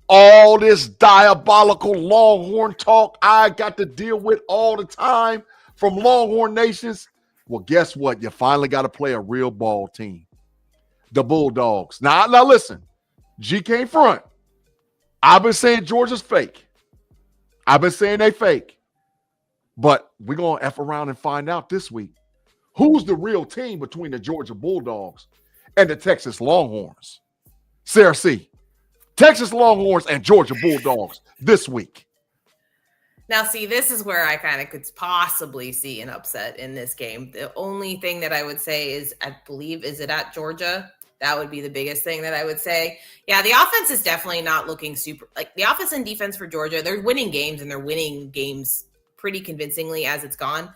All this diabolical Longhorn talk I got to deal with all the time from Longhorn Nations. Well, guess what? You finally got to play a real ball team. The Bulldogs. Now listen, GK front. I've been saying Georgia's fake. I've been saying they fake. But we're going to F around and find out this week who's the real team between the Georgia Bulldogs and the Texas Longhorns. Sarah C., Texas Longhorns and Georgia Bulldogs this week. Now, see, this is where I kind of could possibly see an upset in this game. The only thing that I would say is, I believe, is it at Georgia? That would be the biggest thing that I would say. Yeah, the offense is definitely not looking super, like the offense and defense for Georgia, they're winning games, and they're winning games pretty convincingly as it's gone.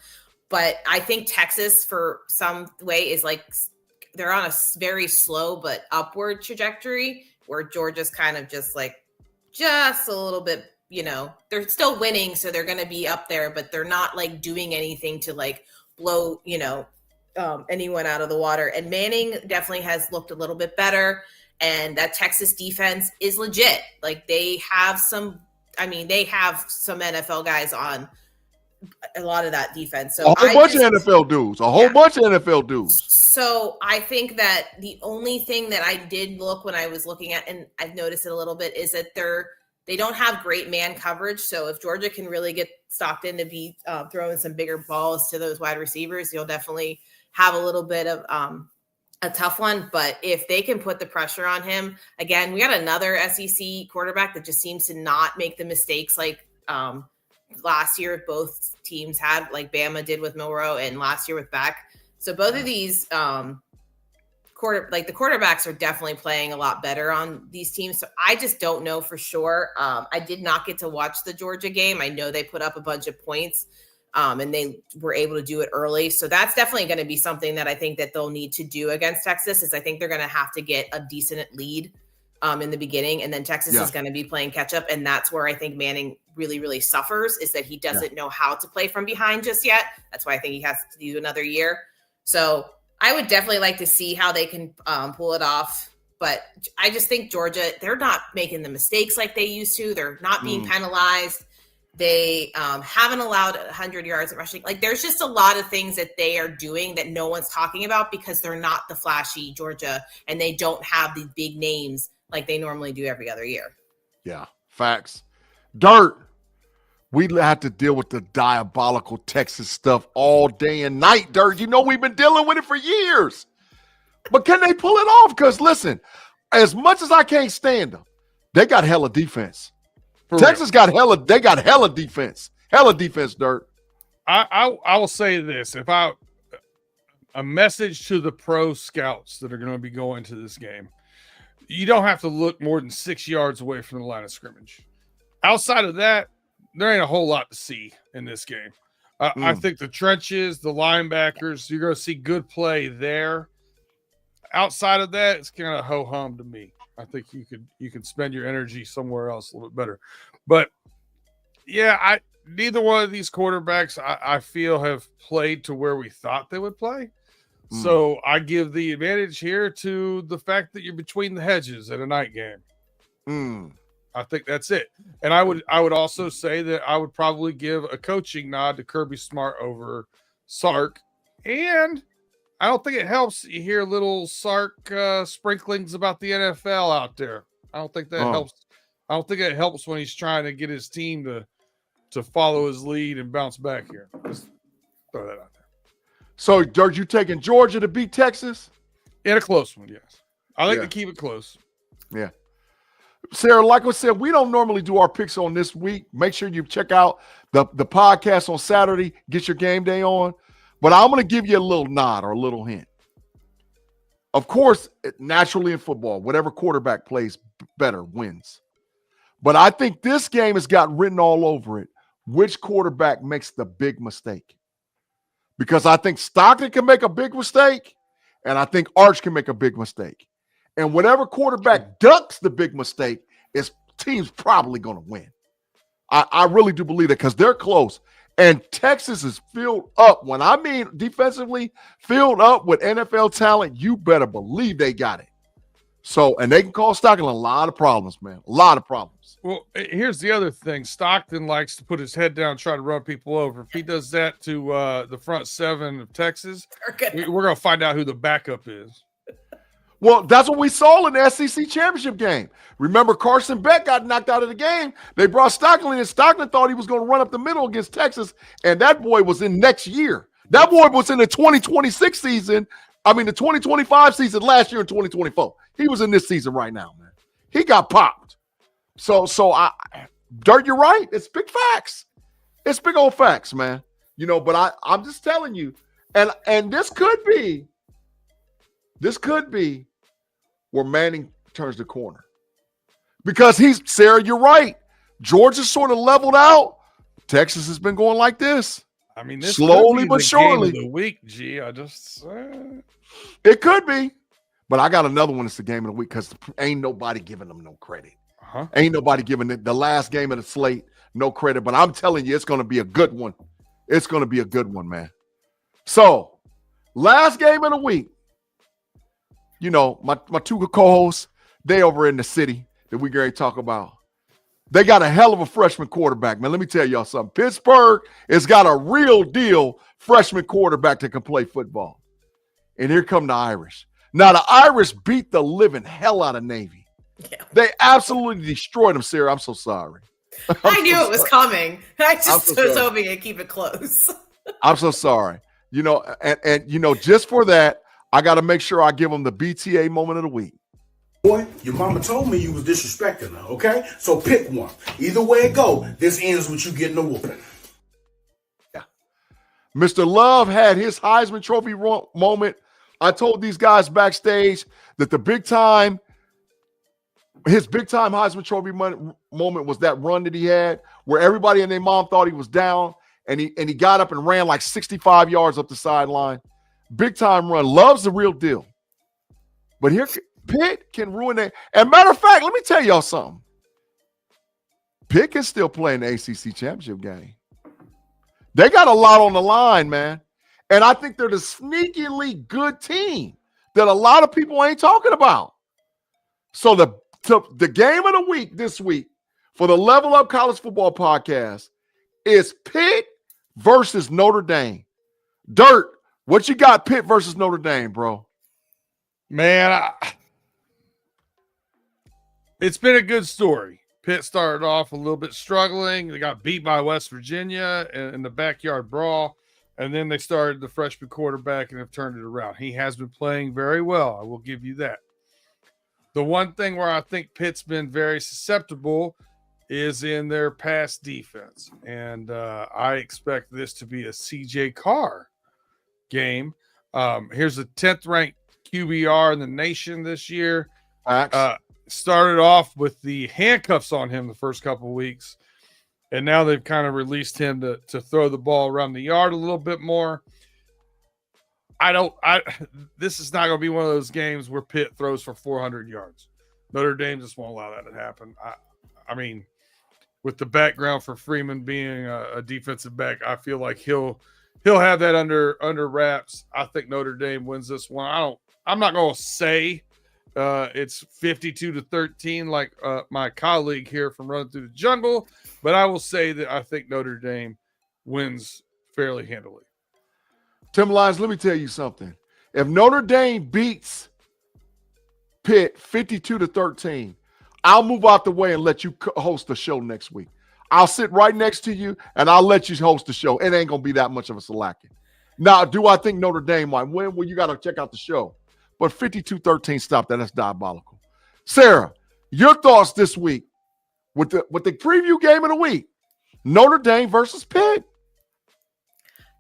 But I think Texas, for some way, is like, they're on a very slow but upward trajectory, where Georgia's kind of just a little bit, they're still winning, so they're going to be up there, but they're not like doing anything to like blow, anyone out of the water. And Manning definitely has looked a little bit better, and that Texas defense is legit. Like they have some NFL guys on a lot of that defense. So a whole bunch of NFL dudes. A whole bunch of NFL dudes. So I think that the only thing that I did look when I was looking at, and I've noticed it a little bit, is that they don't have great man coverage. So if Georgia can really get Stockton to be throwing some bigger balls to those wide receivers, you'll definitely have a little bit of a tough one. But if they can put the pressure on him, again, we got another SEC quarterback that just seems to not make the mistakes like last year both teams had, like Bama did with Milroe and last year with Beck. So both of these the quarterbacks are definitely playing a lot better on these teams. So I just don't know for sure. I did not get to watch the Georgia game. I know they put up a bunch of points and they were able to do it early. So that's definitely going to be something that I think that they'll need to do against Texas, is I think they're going to have to get a decent lead in the beginning. And then Texas is going to be playing catch up. And that's where I think Manning really, really suffers, is that he doesn't know how to play from behind just yet. That's why I think he has to do another year. So I would definitely like to see how they can pull it off. But I just think Georgia, they're not making the mistakes like they used to. They're not being penalized. They haven't allowed 100 yards of rushing. Like, there's just a lot of things that they are doing that no one's talking about because they're not the flashy Georgia and they don't have the big names like they normally do every other year. Yeah, facts. Dirt. We had to deal with the diabolical Texas stuff all day and night, Dirt. You know, we've been dealing with it for years. But can they pull it off? Because, listen, as much as I can't stand them, they got hella defense. Texas got hella defense. Hella defense, Dirt. I will say this. A message to the pro scouts that are going to be going to this game. You don't have to look more than 6 yards away from the line of scrimmage. Outside of that, there ain't a whole lot to see in this game. I think the trenches, the linebackers, you're going to see good play there. Outside of that, it's kind of ho-hum to me. I think you could spend your energy somewhere else a little bit better. But, yeah, neither one of these quarterbacks I feel have played to where we thought they would play. So I give the advantage here to the fact that you're between the hedges at a night game. I think that's it. And I would also say that I would probably give a coaching nod to Kirby Smart over Sark. And I don't think it helps you hear little Sark sprinklings about the NFL out there. I don't think that helps. I don't think it helps when he's trying to get his team to follow his lead and bounce back here. Just throw that out there. So, George, you taking Georgia to beat Texas? In a close one, yes. I like to keep it close. Yeah. Sarah, like I said, we don't normally do our picks on this week. Make sure you check out the podcast on Saturday. Get your game day on. But I'm going to give you a little nod or a little hint. Of course, naturally in football, whatever quarterback plays better wins. But I think this game has got written all over it which quarterback makes the big mistake. Because I think Stockton can make a big mistake, and I think Arch can make a big mistake. And whatever quarterback ducks the big mistake, team's probably going to win. I really do believe that because they're close. And Texas is filled up. When I mean defensively, filled up with NFL talent, you better believe they got it. So, and they can cause Stockton a lot of problems, man. A lot of problems. Well, here's the other thing. Stockton likes to put his head down and try to run people over. If he does that to the front seven of Texas, we're going to find out who the backup is. Well, that's what we saw in the SEC championship game. Remember, Carson Beck got knocked out of the game. They brought Stockton in, and Stockton thought he was going to run up the middle against Texas, and that boy was in next year. That boy was in the 2026 season. I mean, the 2025 season last year in 2024. He was in this season right now, man. He got popped. So Dirt, you're right. It's big facts. It's big old facts, man. You know, but I'm just telling you, and this could be where Manning turns the corner. Because Sarah, you're right. Georgia sort of leveled out. Texas has been going like this. I mean, this slowly but surely. Game of the week, G. It could be. But I got another one that's the game of the week because ain't nobody giving them no credit. Ain't nobody giving the last game of the slate no credit. But I'm telling you, it's going to be a good one. It's going to be a good one, man. So, last game of the week. You know, my two co-hosts, they over in the city that we going to talk about. They got a hell of a freshman quarterback, man. Let me tell y'all something. Pittsburgh has got a real deal freshman quarterback that can play football. And here come the Irish. Now, the Irish beat the living hell out of Navy. Yeah. They absolutely destroyed them, Sarah. I'm so sorry. I knew it was coming. I just was hoping to keep it close. I'm so sorry. You know, and you know, just for that, I got to make sure I give them the BTA moment of the week. Boy, your mama told me you was disrespecting her, okay? So pick one. Either way it go, this ends with you getting a whooping. Yeah. Mr. Love had his Heisman Trophy moment. I told these guys backstage that his big time Heisman Trophy moment was that run that he had where everybody and their mom thought he was down, and he got up and ran like 65 yards up the sideline. Big time run. Love's the real deal. But here, Pitt can ruin it. And matter of fact, let me tell y'all something. Pitt can still play in the ACC championship game. They got a lot on the line, man. And I think they're the sneakily good team that a lot of people ain't talking about. So the game of the week this week for the Level Up College Football Podcast is Pitt versus Notre Dame. Dirt, what you got Pitt versus Notre Dame, bro? Man, it's been a good story. Pitt started off a little bit struggling. They got beat by West Virginia in the backyard brawl, and then they started the freshman quarterback and have turned it around. He has been playing very well. I will give you that. The one thing where I think Pitt's been very susceptible is in their pass defense, and I expect this to be a CJ Carr game. Here's the 10th ranked QBR in the nation this year. Started off with the handcuffs on him the first couple of weeks, and now they've kind of released him to throw the ball around the yard a little bit more. This is not going to be one of those games where Pitt throws for 400 yards. Notre Dame just won't allow that to happen. I mean, with the background for Freeman being a defensive back, I feel like he'll have that under wraps. I think Notre Dame wins this one. I'm not going to say it's 52-13 like my colleague here from Running Through the Jungle, but I will say that I think Notre Dame wins fairly handily. Tim Lyons, let me tell you something. If Notre Dame beats Pitt 52-13, I'll move out the way and let you host the show next week. I'll sit right next to you, and I'll let you host the show. It ain't going to be that much of a selacking. Now, do I think Notre Dame might win? Well, you got to check out the show. But 52-13, stop that. That's diabolical. Sarah, your thoughts this week with the preview game of the week, Notre Dame versus Pitt.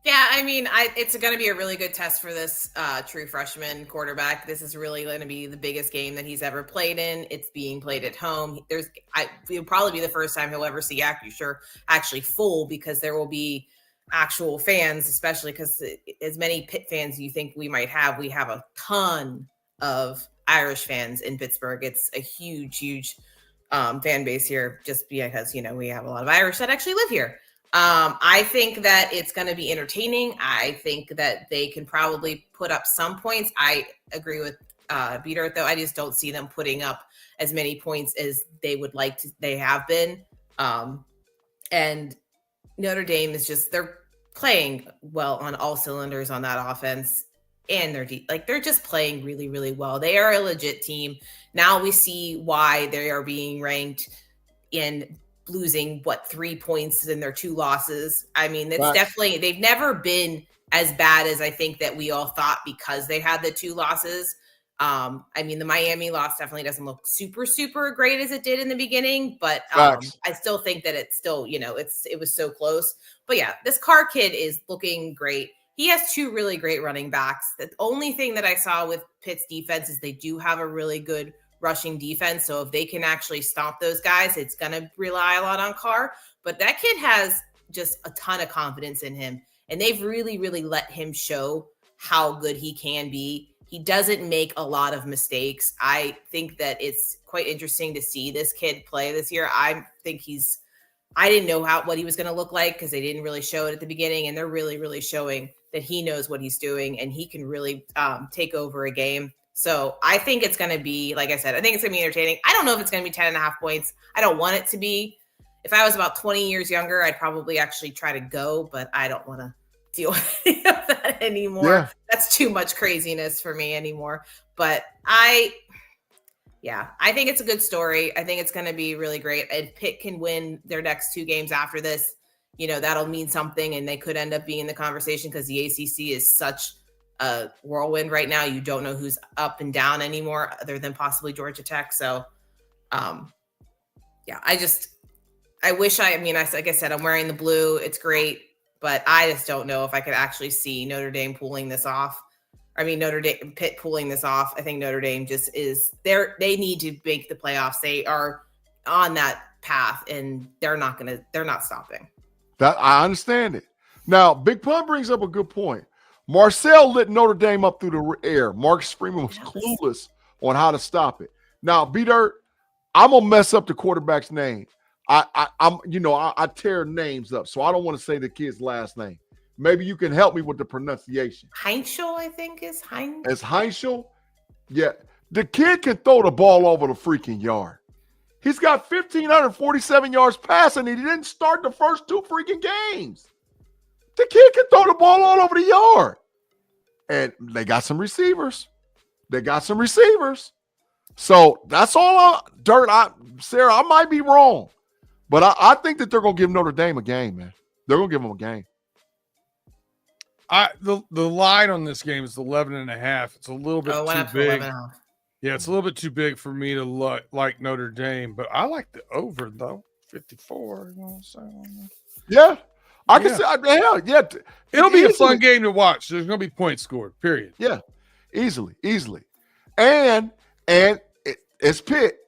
Yeah, I mean, it's going to be a really good test for this true freshman quarterback. This is really going to be the biggest game that he's ever played in. It's being played at home. It'll probably be the first time he'll ever see Acrisure actually full, because there will be actual fans, especially because as many Pitt fans you think we might have, we have a ton of Irish fans in Pittsburgh. It's a huge fan base here, just because, we have a lot of Irish that actually live here. I think that it's going to be entertaining. I think that they can probably put up some points. I agree with Peter, though. I just don't see them putting up as many points as they would like to. They have been. And Notre Dame is they're playing well on all cylinders on that offense. And they're just playing really, really well. They are a legit team. Now we see why they are being ranked in losing 3 points in their 2 losses. I mean, it's definitely, they've never been as bad as I think that we all thought, because they had the 2 losses. I mean, the Miami loss definitely doesn't look super, super great as it did in the beginning, but I still think that it's still, it was so close. But yeah, this Carr kid is looking great. He has 2 really great running backs. The only thing that I saw with Pitt's defense is they do have a really good rushing defense. So if they can actually stop those guys, it's going to rely a lot on Carr. But that kid has just a ton of confidence in him. And they've really, really let him show how good he can be. He doesn't make a lot of mistakes. I think that it's quite interesting to see this kid play this year. I didn't know what he was going to look like, because they didn't really show it at the beginning. And they're really, really showing that he knows what he's doing, and he can really take over a game. So I think it's going to be, like I said, I think it's going to be entertaining. I don't know if it's going to be 10.5 points. I don't want it to be. If I was about 20 years younger, I'd probably actually try to go, but I don't want to deal with any of that anymore. Yeah. That's too much craziness for me anymore. But I think it's a good story. I think it's going to be really great. If Pitt can win their next 2 games after this, that'll mean something, and they could end up being in the conversation because the ACC is such a whirlwind right now. You don't know who's up and down anymore other than possibly Georgia Tech. So, I wish like I said, I'm wearing the blue. It's great, but I just don't know if I could actually see Notre Dame pulling this off. Pitt pulling this off. I think Notre Dame just is there. They need to make the playoffs. They are on that path, and they're not stopping. That I understand it. Now, Big Pun brings up a good point. Marcel lit Notre Dame up through the air. Marcus Freeman was clueless on how to stop it. Now, B-Dirt, I'm gonna mess up the quarterback's name. I tear names up, so I don't want to say the kid's last name. Maybe you can help me with the pronunciation. Heinschel, I think is Heinschel. It's Heinschel? Yeah. The kid can throw the ball over the freaking yard. He's got 1,547 yards passing, and he didn't start the first 2 freaking games. The kid can throw the ball all over the yard. And they got some receivers. So that's all. Sarah, I might be wrong. But I think that they're going to give Notre Dame a game, man. They're going to give them a game. The line on this game is 11.5. It's a little bit too big. Yeah, it's a little bit too big for me to like Notre Dame, but I like the over though. 54. Yeah, I can say hell yeah. It'll be a fun game to watch. There's going to be points scored. Period. Yeah, easily, and it's Pitt,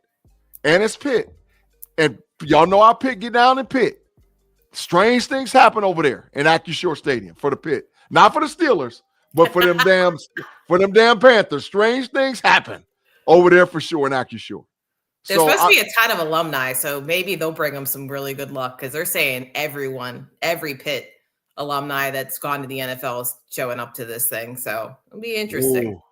and y'all know how Pitt get down in Pitt. Strange things happen over there in Acrisure Stadium for the Pitt. Not for the Steelers, but for them damn Panthers. Strange things happen over there for sure in Acrisure. There's supposed to be a ton of alumni, so maybe they'll bring them some really good luck because they're saying every Pitt alumni that's gone to the NFL is showing up to this thing. So it'll be interesting. Ooh,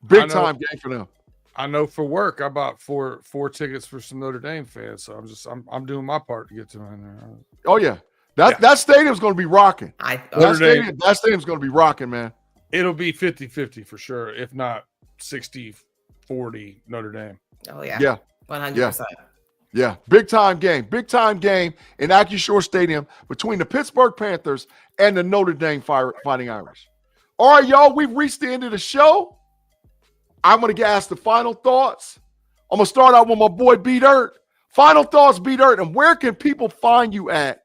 big time game for them. I know for work, I bought four tickets for some Notre Dame fans, so I'm doing my part to get to in there. Oh yeah. That stadium's going to be rocking. That stadium's going to be rocking, man. It'll be 50-50 for sure, if not 60-40 Notre Dame. Oh, yeah. Yeah. 100%. Yeah. Big time game in Acrisure Stadium between the Pittsburgh Panthers and the Notre Dame Fighting Irish. All right, y'all, we've reached the end of the show. I'm going to ask the final thoughts. I'm going to start out with my boy B-Dirt. Final thoughts, B-Dirt, and where can people find you at?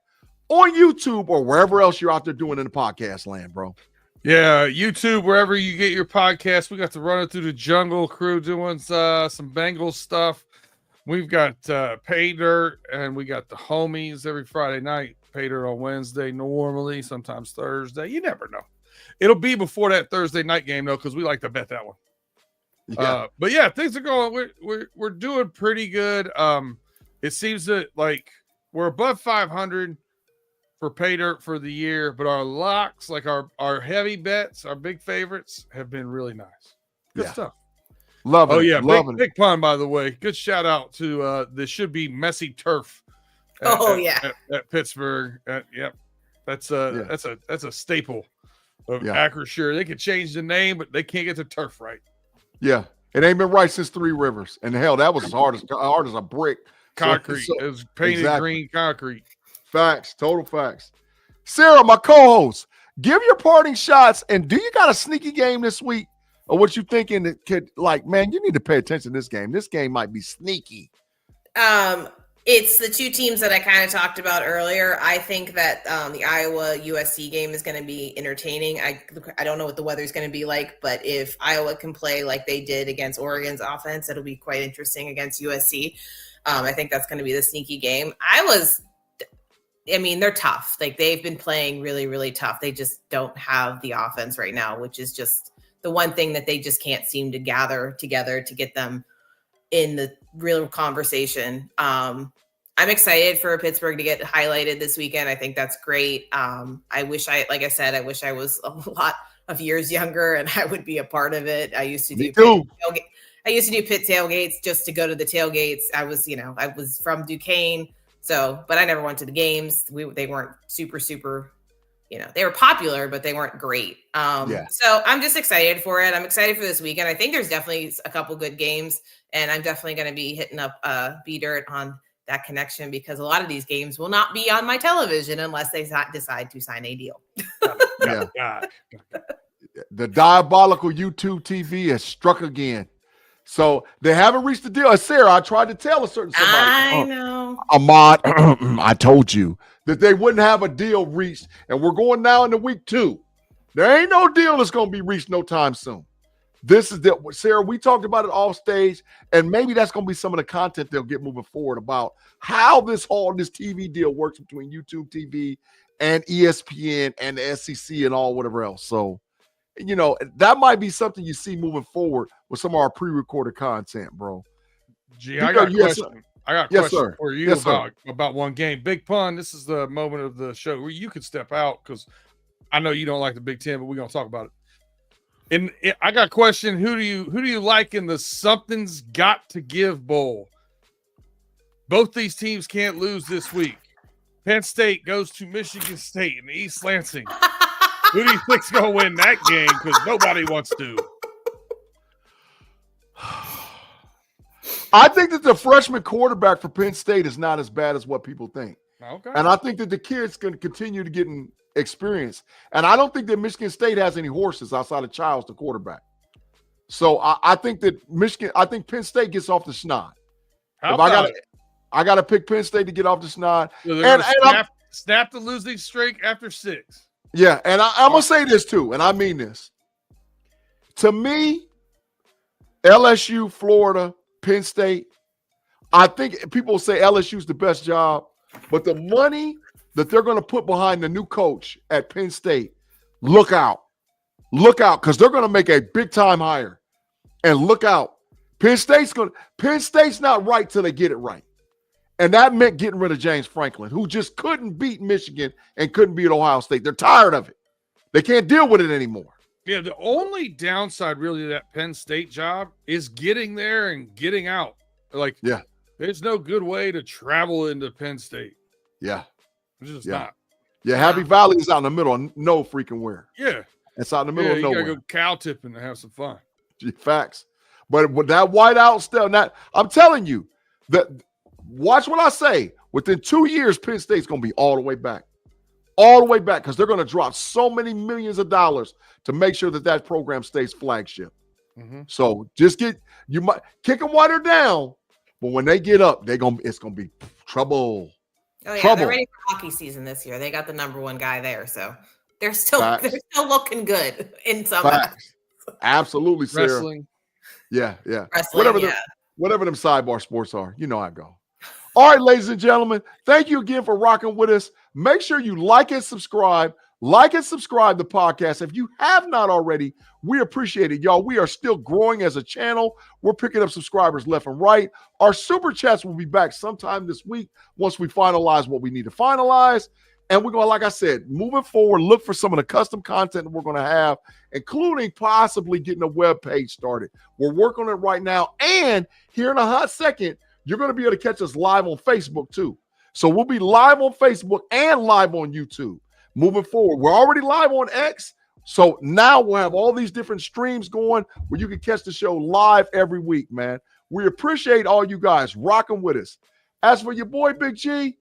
On YouTube or wherever else you're out there doing in the podcast land, bro. Yeah, YouTube, wherever you get your podcast. We got the Running Through the Jungle crew doing some Bengals stuff. We've got Pay Dirt, and we got the homies every Friday night. Pay Dirt on Wednesday normally, sometimes Thursday. You never know. It'll be before that Thursday night game, though, because we like to bet that one. Yeah. But, yeah, things are going – we're doing pretty good. It seems that, we're above 500 for Pay Dirt for the year, but our locks, our heavy bets, our big favorites, have been really nice. Good stuff. Love it. Oh yeah, Loving big pun, by the way. Good shout out to this should be messy turf. At Pittsburgh. Yep, that's a staple of Acrisure. They could change the name, but they can't get the turf right. Yeah, it ain't been right since Three Rivers, and hell, that was as hard as a brick. Concrete. It was painted green concrete. Facts, total facts. Sarah, my co-host, give your parting shots, and do you got a sneaky game this week? Or what you thinking that could, man, you need to pay attention to this game. This game might be sneaky. It's the 2 teams that I kind of talked about earlier. I think that the Iowa USC game is going to be entertaining. I don't know what the weather's going to be like, but if Iowa can play like they did against Oregon's offense, it'll be quite interesting against USC. I think that's going to be the sneaky game. They're tough. They've been playing really, really tough. They just don't have the offense right now, which is just the one thing that they just can't seem to gather together to get them in the real conversation. I'm excited for Pittsburgh to get highlighted this weekend. I think that's great. I wish I was a lot of years younger and I would be a part of it. I used to do Pitt tailgates just to go to the tailgates. I was from Duquesne. So, but I never went to the games. They weren't super, they were popular, but they weren't great. So I'm just excited for it. I'm excited for this weekend. I think there's definitely a couple good games, and I'm definitely going to be hitting up B-Dirt on that connection, because a lot of these games will not be on my television unless they decide to sign a deal. God. The diabolical YouTube TV has struck again. So they haven't reached the deal. Sarah, I tried to tell a certain somebody. I know. Ahmad, I told you that they wouldn't have a deal reached, and we're going now into week 2. There ain't no deal that's going to be reached no time soon. This is the Sarah. We talked about it off stage, and maybe that's going to be some of the content they'll get moving forward about how this TV deal works between YouTube TV and ESPN and the SEC and all whatever else. So, that might be something you see moving forward with some of our pre-recorded content, bro. Gee, I got a question. I got a question for you about one game. Big Pun, this is the moment of the show where you could step out, because I know you don't like the Big Ten, but we're going to talk about it. And I got a question. Who do you like in the Something's Got to Give Bowl? Both these teams can't lose this week. Penn State goes to Michigan State in East Lansing. Who do you think's going to win that game? Because nobody wants to. I think that the freshman quarterback for Penn State is not as bad as what people think. Okay. And I think that the kid's going to continue to get experience. And I don't think that Michigan State has any horses outside of Childs, the quarterback. So I think that Penn State gets off the snot. I got to pick Penn State to get off the snot. So and snap the losing streak after 6. Yeah, and I'm going to say this too, and I mean this. To me, LSU, Florida, Penn State, I think people say LSU's the best job, but the money that they're going to put behind the new coach at Penn State, look out, because they're going to make a big-time hire. And look out. Penn State's not right till they get it right. And that meant getting rid of James Franklin, who just couldn't beat Michigan and couldn't beat Ohio State. They're tired of it. They can't deal with it anymore. Yeah, the only downside really to that Penn State job is getting there and getting out. There's no good way to travel into Penn State. Yeah. It's just not. Yeah, Happy Valley is out in the middle of no freaking where. Yeah. It's out in the middle of nowhere. You got to go cow tipping to have some fun. Facts. But with that whiteout still, I'm telling you, watch what I say. Within 2 years, Penn State's going to be all the way back. All the way back, because they're going to drop so many millions of dollars to make sure that program stays flagship. Mm-hmm. So you might kick them while they're down, but when they get up, it's going to be trouble. Oh yeah, they're ready for hockey season this year. They got the number 1 guy there, so they're still looking good in some ways. Absolutely, Sarah. Wrestling. Yeah. Wrestling, whatever them sidebar sports are, you know I go. All right, ladies and gentlemen, thank you again for rocking with us. Make sure you like and subscribe. Like and subscribe to the podcast. If you have not already, we appreciate it, y'all. We are still growing as a channel. We're picking up subscribers left and right. Our super chats will be back sometime this week once we finalize what we need to finalize. And we're going to, like I said, moving forward, look for some of the custom content that we're going to have, including possibly getting a web page started. We're working on it right now. And here in a hot second, you're going to be able to catch us live on Facebook too. So we'll be live on Facebook and live on YouTube moving forward. We're already live on X. So now we'll have all these different streams going where you can catch the show live every week, man. We appreciate all you guys rocking with us. As for your boy, Big G,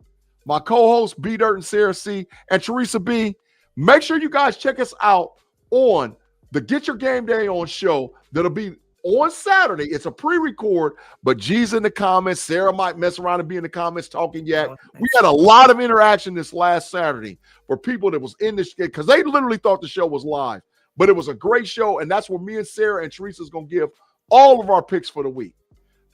my co-hosts, B-Dirt and Sarah C, and Teresa B, make sure you guys check us out on the Get Your Game Day On show that'll be on Saturday. It's a pre-record, but G's in the comments. Sarah might mess around and be in the comments talking yet. We had a lot of interaction this last Saturday for people that was in this, because they literally thought the show was live, but it was a great show, and that's where me and Sarah and Teresa's going to give all of our picks for the week.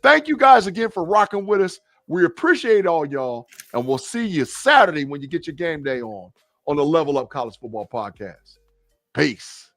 Thank you guys again for rocking with us. We appreciate all y'all, and we'll see you Saturday when you get your game day on the Level Up College Football Podcast. Peace.